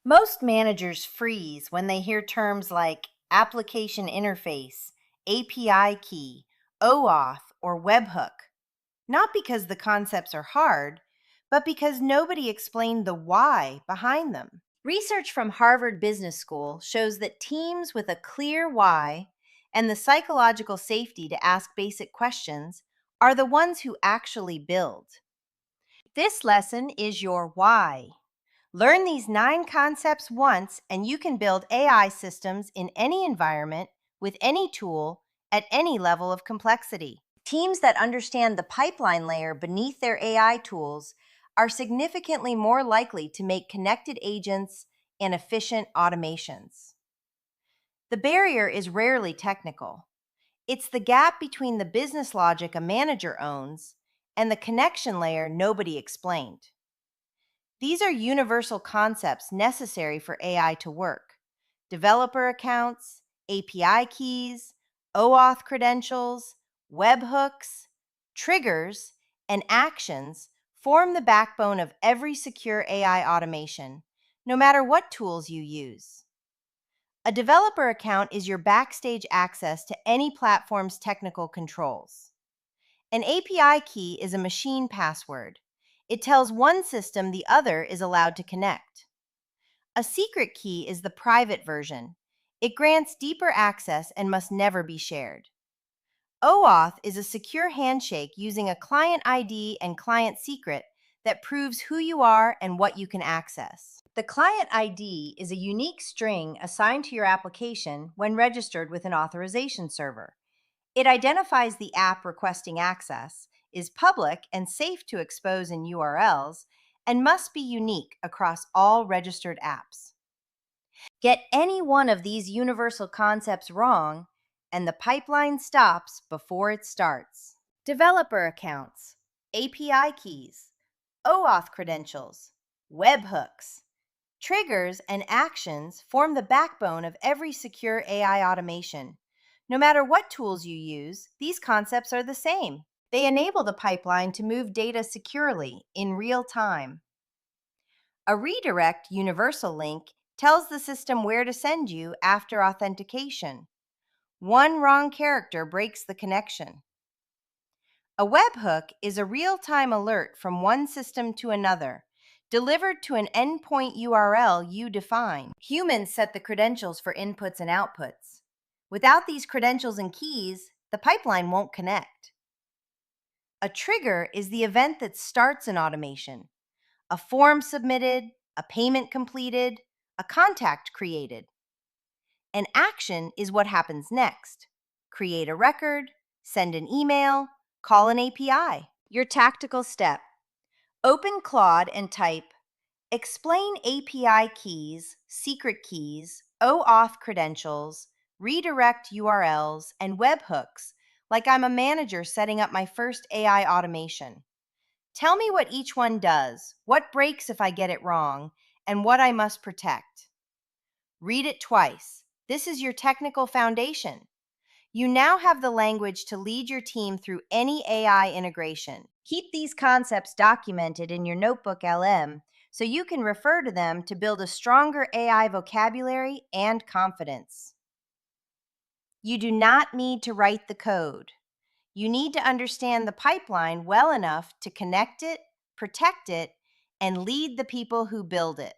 Most managers freeze when they hear terms like application interface, API key, OAuth, or webhook, not because the concepts are hard, but because nobody explained the why behind them. Research from Harvard Business School shows that teams with a clear why and the psychological safety to ask basic questions are the ones who actually build. This lesson is your why. Learn these 9 concepts once, and you can build AI systems in any environment, with any tool, at any level of complexity. Teams that understand the pipeline layer beneath their AI tools are significantly more likely to make connected agents and efficient automations. The barrier is rarely technical. It's the gap between the business logic a manager owns and the connection layer nobody explained. These are universal concepts necessary for AI to work: developer accounts, API keys, OAuth credentials, webhooks, triggers, and actions form the backbone of every secure AI automation, no matter what tools you use. A developer account is your backstage access to any platform's technical controls. An API key is a machine password. It tells one system the other is allowed to connect. A secret key is the private version. It grants deeper access and must never be shared. OAuth is a secure handshake using a client ID and client secret that proves who you are and what you can access. The client ID is a unique string assigned to your application when registered with an authorization server. It identifies the app requesting access, is public and safe to expose in URLs, and must be unique across all registered apps. Get any one of these universal concepts wrong, and the pipeline stops before it starts. Developer accounts, API keys, OAuth credentials, webhooks, triggers, and actions form the backbone of every secure AI automation. No matter what tools you use, these concepts are the same. They enable the pipeline to move data securely in real time. A redirect universal link tells the system where to send you after authentication. One wrong character breaks the connection. A webhook is a real-time alert from one system to another, delivered to an endpoint URL you define. Humans set the credentials for inputs and outputs. Without these credentials and keys, the pipeline won't connect. A trigger is the event that starts an automation: a form submitted, a payment completed, a contact created. An action is what happens next: create a record, send an email, call an API. Your tactical step: open Claude and type explain API keys, secret keys, OAuth credentials, redirect URLs, and webhooks like I'm a manager setting up my first AI automation. Tell me what each one does, what breaks if I get it wrong, and what I must protect. Read it twice. This is your technical foundation. You now have the language to lead your team through any AI integration. Keep these concepts documented in your notebook LM so you can refer to them to build a stronger AI vocabulary and confidence. You do not need to write the code. You need to understand the pipeline well enough to connect it, protect it, and lead the people who build it.